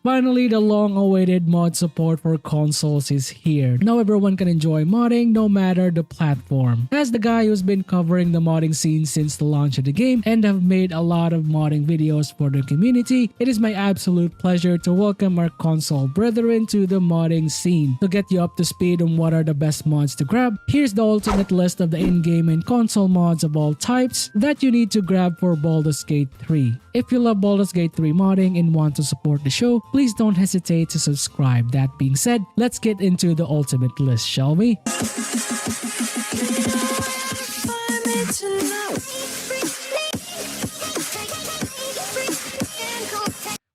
Finally, the long-awaited mod support for consoles is here. Now everyone can enjoy modding no matter the platform. As the guy who's been covering the modding scene since the launch of the game and have made a lot of modding videos for the community, it is my absolute pleasure to welcome our console brethren to the modding scene. To get you up to speed on what are the best mods to grab, here's the ultimate list of the in-game and console mods of all types that you need to grab for Baldur's Gate 3. If you love Baldur's Gate 3 modding and want to support the show, please don't hesitate to subscribe. That being said, let's get into the ultimate list, shall we?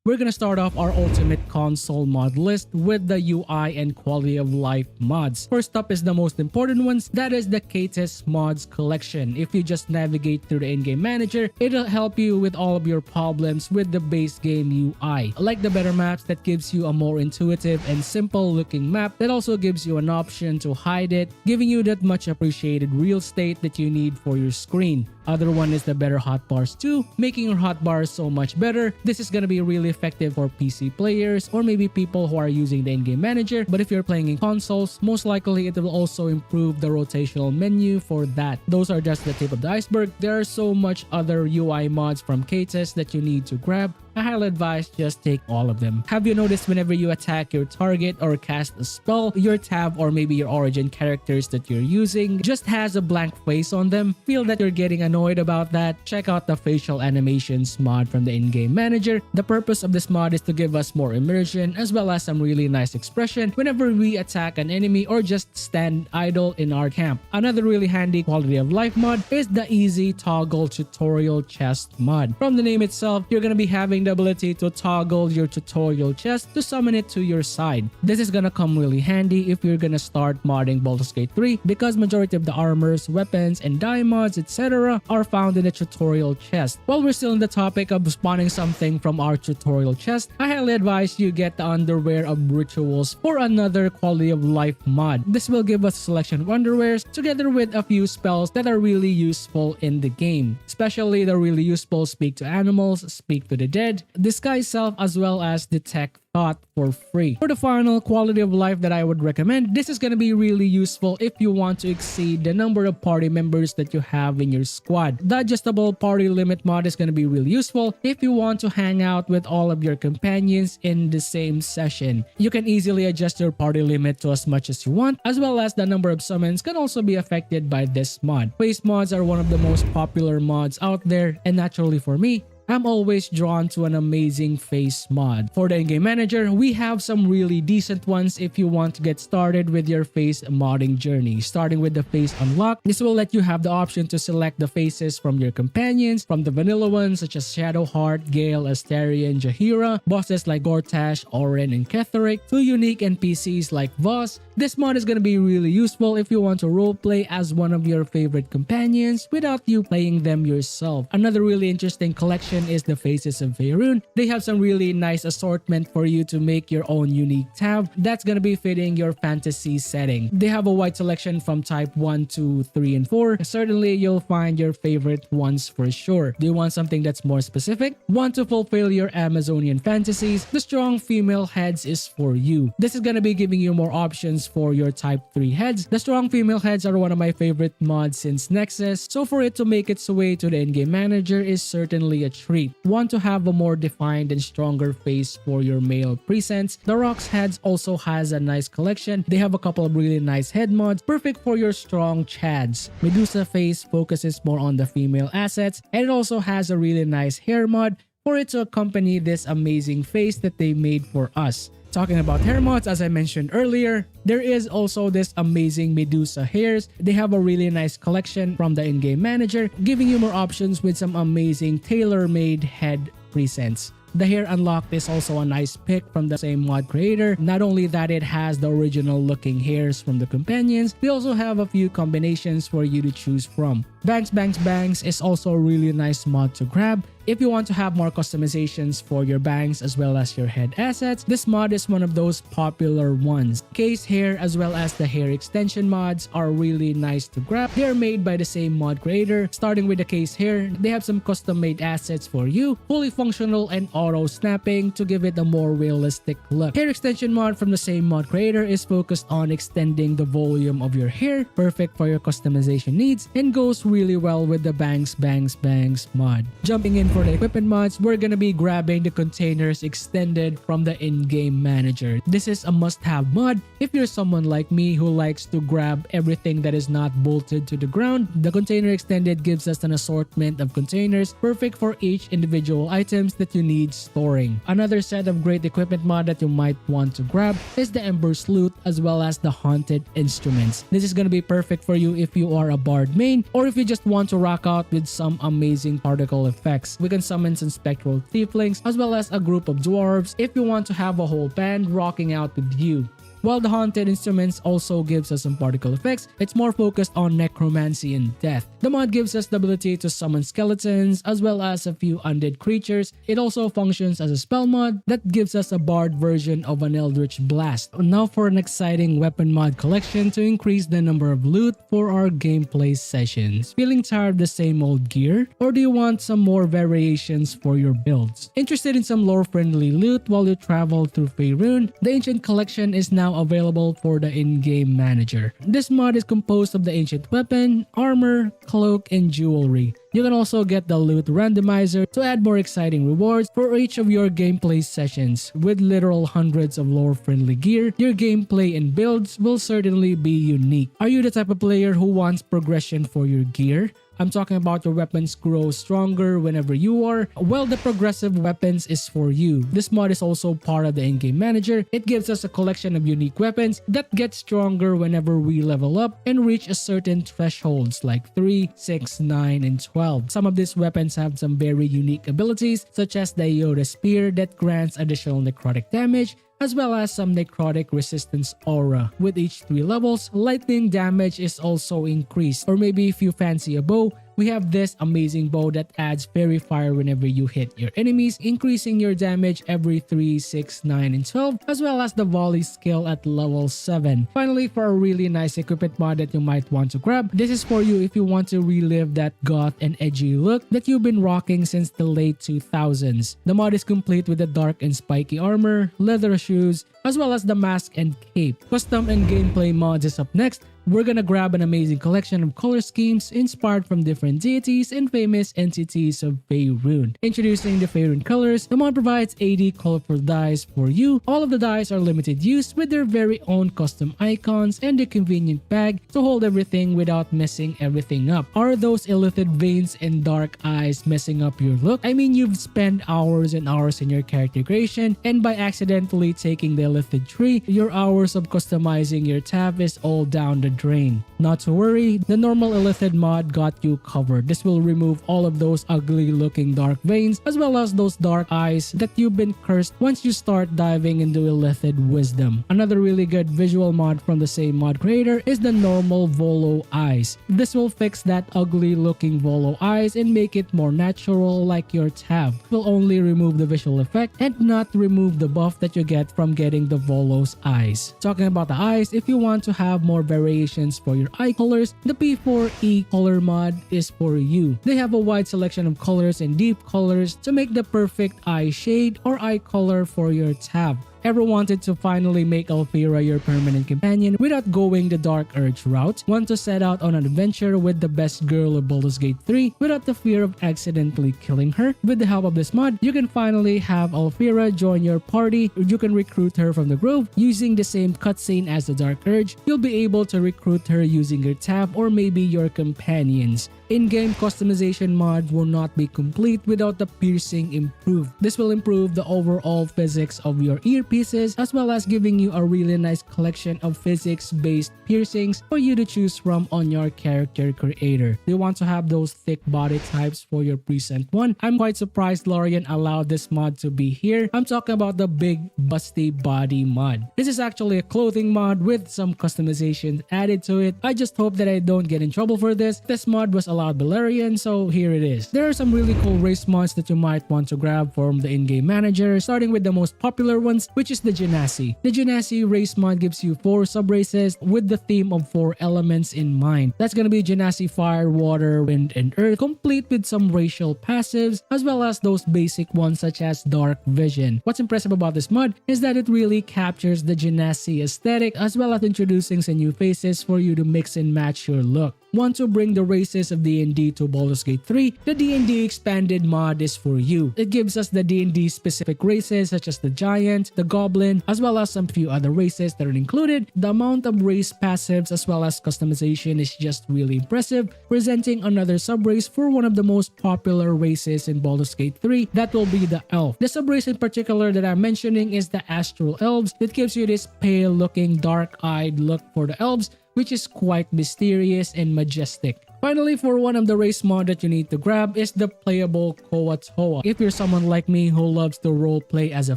We're gonna start off our ultimate console mod list with the UI and quality of life mods. First up is the most important ones, that is the Caites mods collection. If you just navigate through the in-game manager, it'll help you with all of your problems with the base game UI. Like the better maps that gives you a more intuitive and simple looking map that also gives you an option to hide it, giving you that much appreciated real estate that you need for your screen. Other one is the better hotbars too, making your hotbars so much better. This is gonna be really effective for PC players or maybe people who are using the in-game manager, but if you're playing in consoles, most likely it will also improve the rotational menu for that. Those are just the tip of the iceberg. There are so much other UI mods from Caites that you need to grab. I highly advise just take all of them. Have you noticed whenever you attack your target or cast a spell, your tab or maybe your origin characters that you're using just has a blank face on them? Feel that you're getting annoyed about that? Check out the facial animations mod from the in-game manager. The purpose of this mod is to give us more immersion as well as some really nice expression whenever we attack an enemy or just stand idle in our camp. Another really handy quality of life mod is the easy toggle tutorial chest mod. From the name itself, you're gonna be having the ability to toggle your tutorial chest to summon it to your side. This is gonna come really handy if you're gonna start modding Baldur's Gate 3 because majority of the armors, weapons, and die mods, etc. are found in the tutorial chest. While we're still in the topic of spawning something from our tutorial chest, I highly advise you get the underwear of rituals for another quality of life mod. This will give us a selection of underwears together with a few spells that are really useful in the game. Especially the really useful speak to animals, speak to the dead, disguise self, as well as detect thought for free. For the final quality of life that I would recommend, this is going to be really useful if you want to exceed the number of party members that you have in your squad. The adjustable party limit mod is going to be really useful if you want to hang out with all of your companions in the same session. You can easily adjust your party limit to as much as you want, as well as the number of summons can also be affected by this mod. Face mods are one of the most popular mods out there, and naturally for me, I'm always drawn to an amazing face mod. For the in-game manager, we have some really decent ones if you want to get started with your face modding journey. Starting with the face unlock, this will let you have the option to select the faces from your companions, from the vanilla ones such as Shadowheart, Gale, Astarion, Jaheira, bosses like Gortash, Oren, and Ketheric, to unique NPCs like Voss. This mod is going to be really useful if you want to roleplay as one of your favorite companions without you playing them yourself. Another really interesting collection is the faces of Faerun. They have some really nice assortment for you to make your own unique tab that's going to be fitting your fantasy setting. They have a wide selection from type 1, 2, 3, and 4. Certainly you'll find your favorite ones for sure. Do you want something that's more specific? Want to fulfill your Amazonian fantasies? The strong female heads is for you. This is going to be giving you more options for your type 3 heads. The strong female heads are one of my favorite mods since Nexus, so for it to make its way to the in-game manager is certainly a treat. Want to have a more defined and stronger face for your male presents? The Rox Heads also has a nice collection. They have a couple of really nice head mods, perfect for your strong chads. Medusae Face focuses more on the female assets, and it also has a really nice hair mod for it to accompany this amazing face that they made for us. Talking about hair mods, as I mentioned earlier, there is also this amazing Medusae Hairs. They have a really nice collection from the in-game manager, giving you more options with some amazing tailor-made head presents. The hair unlocked is also a nice pick from the same mod creator. Not only that, it has the original looking hairs from the companions, they also have a few combinations for you to choose from. Bangsbangsbangs is also a really nice mod to grab. If you want to have more customizations for your bangs as well as your head assets, this mod is one of those popular ones. Caites Hair as well as the hair extension mods are really nice to grab. They are made by the same mod creator. Starting with the Caites Hair, they have some custom made assets for you, fully functional and auto snapping to give it a more realistic look. Hair extension mod from the same mod creator is focused on extending the volume of your hair, perfect for your customization needs, and goes really well with the Bangsbangsbangs mod. Jumping in for the equipment mods, we're gonna be grabbing the ContainerExtended from the in-game manager. This is a must-have mod if you're someone like me who likes to grab everything that is not bolted to the ground. The ContainerExtended gives us an assortment of containers perfect for each individual items that you need storing. Another set of great equipment mod that you might want to grab is the Ember's Loot as well as the Haunted Instruments. This is gonna be perfect for you if you are a bard main or if you just want to rock out with some amazing particle effects. We can summon some spectral tieflings as well as a group of dwarves if you want to have a whole band rocking out with you. While the Haunted Instruments also gives us some particle effects, it's more focused on necromancy and death. The mod gives us the ability to summon skeletons as well as a few undead creatures. It also functions as a spell mod that gives us a bard version of an Eldritch Blast. Now for an exciting weapon mod collection to increase the number of loot for our gameplay sessions. Feeling tired of the same old gear? Or do you want some more variations for your builds? Interested in some lore-friendly loot while you travel through Faerun? The Ancient Collection is now available for the in-game manager. This mod is composed of the ancient weapon, armor, cloak, and jewelry. You can also get the loot randomizer to add more exciting rewards for each of your gameplay sessions. With literal hundreds of lore-friendly gear, your gameplay and builds will certainly be unique. Are you the type of player who wants progression for your gear? I'm talking about your weapons grow stronger whenever you are. Well, the progressive weapons is for you. This mod is also part of the in-game manager. It gives us a collection of unique weapons that get stronger whenever we level up and reach a certain thresholds like 3, 6, 9, and 12. Some of these weapons have some very unique abilities such as the Yoda Spear that grants additional necrotic damage, as well as some necrotic resistance aura. With each 3 levels, lightning damage is also increased. Or maybe if you fancy a bow, we have this amazing bow that adds fairy fire whenever you hit your enemies, increasing your damage every 3, 6, 9, and 12, as well as the volley skill at level 7. Finally, for a really nice equipment mod that you might want to grab, this is for you if you want to relive that goth and edgy look that you've been rocking since the late 2000s. The mod is complete with the dark and spiky armor, leather shoes, as well as the mask and cape. Custom and gameplay mods is up next. We're gonna grab an amazing collection of color schemes inspired from different deities and famous entities of Faerun. Introducing the Faerun colors, the mod provides 80 colorful dyes for you. All of the dyes are limited use with their very own custom icons and a convenient bag to hold everything without messing everything up. Are those illithid veins and dark eyes messing up your look? I mean, you've spent hours and hours in your character creation, and by accidentally taking the illithid tree, your hours of customizing your tab is all down the drain. Not to worry, the normal illithid mod got you covered. This will remove all of those ugly looking dark veins as well as those dark eyes that you've been cursed once you start diving into illithid wisdom. Another really good visual mod from the same mod creator is the normal Volo eyes. This will fix that ugly looking Volo eyes and make it more natural like your tab. It will only remove the visual effect and not remove the buff that you get from getting the Volo's eyes. Talking about the eyes, if you want to have more variations for your eye colors, the P4E color mod is for you. They have a wide selection of colors and deep colors to make the perfect eye shade or eye color for your tab. Ever wanted to finally make Alfira your permanent companion without going the Dark Urge route? Want to set out on an adventure with the best girl of Baldur's Gate 3 without the fear of accidentally killing her? With the help of this mod, you can finally have Alfira join your party. You can recruit her from the Grove using the same cutscene as the Dark Urge. You'll be able to recruit her using your tab or maybe your companions. In-game customization mod will not be complete without the piercing improved. This will improve the overall physics of your earpieces as well as giving you a really nice collection of physics-based piercings for you to choose from on your character creator. Do you want to have those thick body types for your present one? I'm quite surprised Lorien allowed this mod to be here. I'm talking about the big busty body mod. This is actually a clothing mod with some customization added to it. I just hope that I don't get in trouble for this. This mod was allowed Balerian, so here it is. There are some really cool race mods that you might want to grab from the in-game manager, starting with the most popular ones, which is the Genasi. The Genasi race mod gives you 4 sub-races with the theme of 4 elements in mind. That's gonna be Genasi Fire, Water, Wind, and Earth, complete with some racial passives, as well as those basic ones such as Dark Vision. What's impressive about this mod is that it really captures the Genasi aesthetic, as well as introducing some new faces for you to mix and match your look. Want to bring the races of D&D to Baldur's Gate 3? The D&D Expanded mod is for you. It gives us the D&D specific races such as the Giant, the Goblin, as well as some few other races that are included. The amount of race passives as well as customization is just really impressive, presenting another sub-race for one of the most popular races in Baldur's Gate 3. That will be the Elf. The sub-race in particular that I'm mentioning is the Astral Elves. It gives you this pale looking, dark-eyed look for the elves, which is quite mysterious and majestic. Finally, for one of the race mod that you need to grab is the playable Koatoa. If you're someone like me who loves to roleplay as a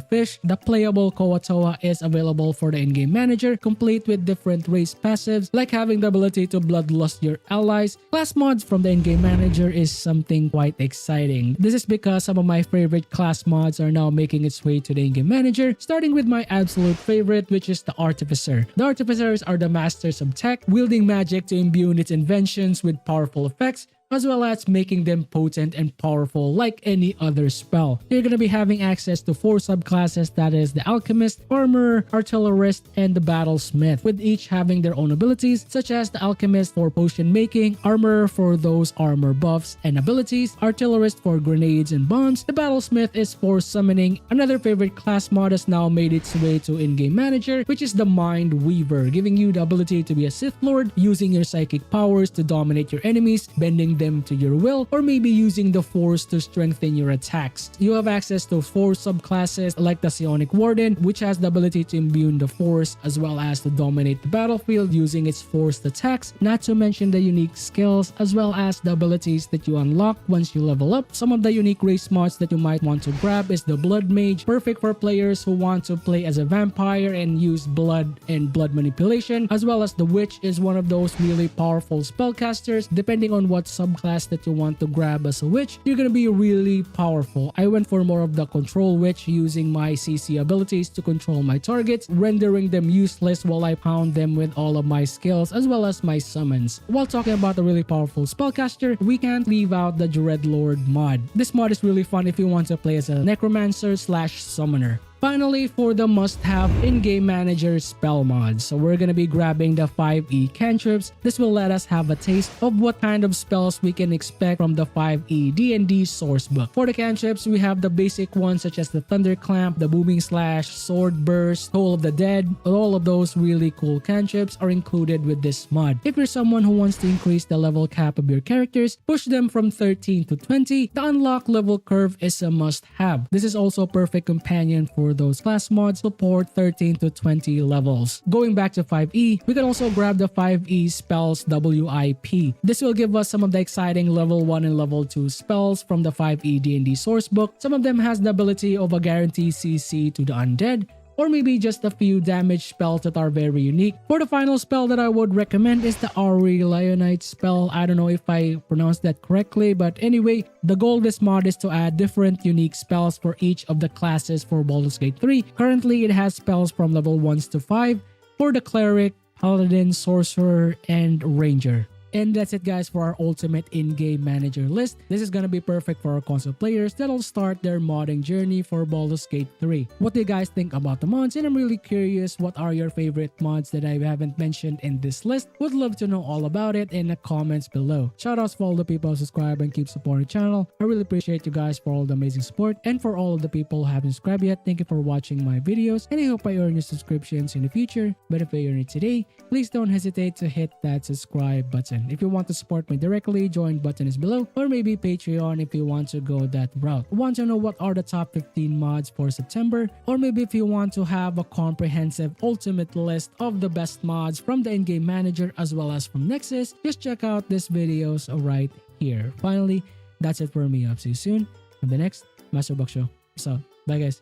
fish, the playable Koatoa is available for the in-game manager, complete with different race passives like having the ability to bloodlust your allies. Class mods from the in-game manager is something quite exciting. This is because some of my favorite class mods are now making its way to the in-game manager, starting with my absolute favorite, which is the Artificer. The Artificers are the masters of tech, wielding magic to imbue its inventions with powerful effects, as well as making them potent and powerful like any other spell. You're gonna be having access to 4 subclasses, that is the Alchemist, Armorer, Artillerist, and the Battlesmith, with each having their own abilities, such as the Alchemist for potion making, Armorer for those armor buffs and abilities, Artillerist for grenades and bombs, the Battlesmith is for summoning. Another favorite class mod has now made its way to in-game manager, which is the Mind Weaver, giving you the ability to be a Sith Lord, using your psychic powers to dominate your enemies, bending them to your will, or maybe using the Force to strengthen your attacks. You have access to 4 subclasses like the Psionic Warden, which has the ability to imbue the Force as well as to dominate the battlefield using its forced attacks, not to mention the unique skills as well as the abilities that you unlock once you level up. Some of the unique race mods that you might want to grab is the Blood Mage, perfect for players who want to play as a vampire and use blood and blood manipulation, as well as the Witch is one of those really powerful spellcasters. Depending on what subclass that you want to grab as a witch, you're gonna be really powerful. I went for more of the control witch, using my CC abilities to control my targets, rendering them useless while I pound them with all of my skills as well as my summons. While talking about a really powerful spellcaster, we can't leave out the Dreadlord mod. This mod is really fun if you want to play as a necromancer slash summoner. Finally, for the must-have in-game manager spell mods, so we're gonna be grabbing the 5E cantrips. This will let us have a taste of what kind of spells we can expect from the 5E D&D sourcebook. For the cantrips, we have the basic ones such as the Thunderclamp, the Booming Slash, Sword Burst, Toll of the Dead. All of those really cool cantrips are included with this mod. If you're someone who wants to increase the level cap of your characters, push them from 13 to 20, the unlock level curve is a must-have. This is also a perfect companion for those class mods support 13 to 20 levels. Going back to 5E, we can also grab the 5E spells WIP. This will give us some of the exciting level 1 and level 2 spells from the 5E D&D sourcebook. Some of them has the ability of a guaranteed CC to the undead, or maybe just a few damage spells that are very unique. For the final spell that I would recommend is the Auri Leonite spell. I don't know if I pronounced that correctly, but anyway, the goal of this mod is to add different unique spells for each of the classes for Baldur's Gate 3. Currently, it has spells from level 1 to 5 for the Cleric, Paladin, Sorcerer, and Ranger. And that's it guys for our ultimate in-game manager list. This is gonna be perfect for our console players that'll start their modding journey for Baldur's Gate 3. What do you guys think about the mods? And I'm really curious, what are your favorite mods that I haven't mentioned in this list? Would love to know all about it in the comments below. Shoutouts for all the people who subscribe and keep supporting the channel. I really appreciate you guys for all the amazing support. And for all of the people who haven't subscribed yet, thank you for watching my videos. And I hope I earn your subscriptions in the future. But if I earn it today, please don't hesitate to hit that subscribe button. If you want to support me directly, join button is below, or maybe Patreon if you want to go that route. Want to know what are the top 15 mods for September? Or maybe if you want to have a comprehensive ultimate list of the best mods from the in-game manager as well as from Nexus, just check out this videos right here. Finally, that's it for me. I'll see you soon on the next Master Box Show. So, bye guys.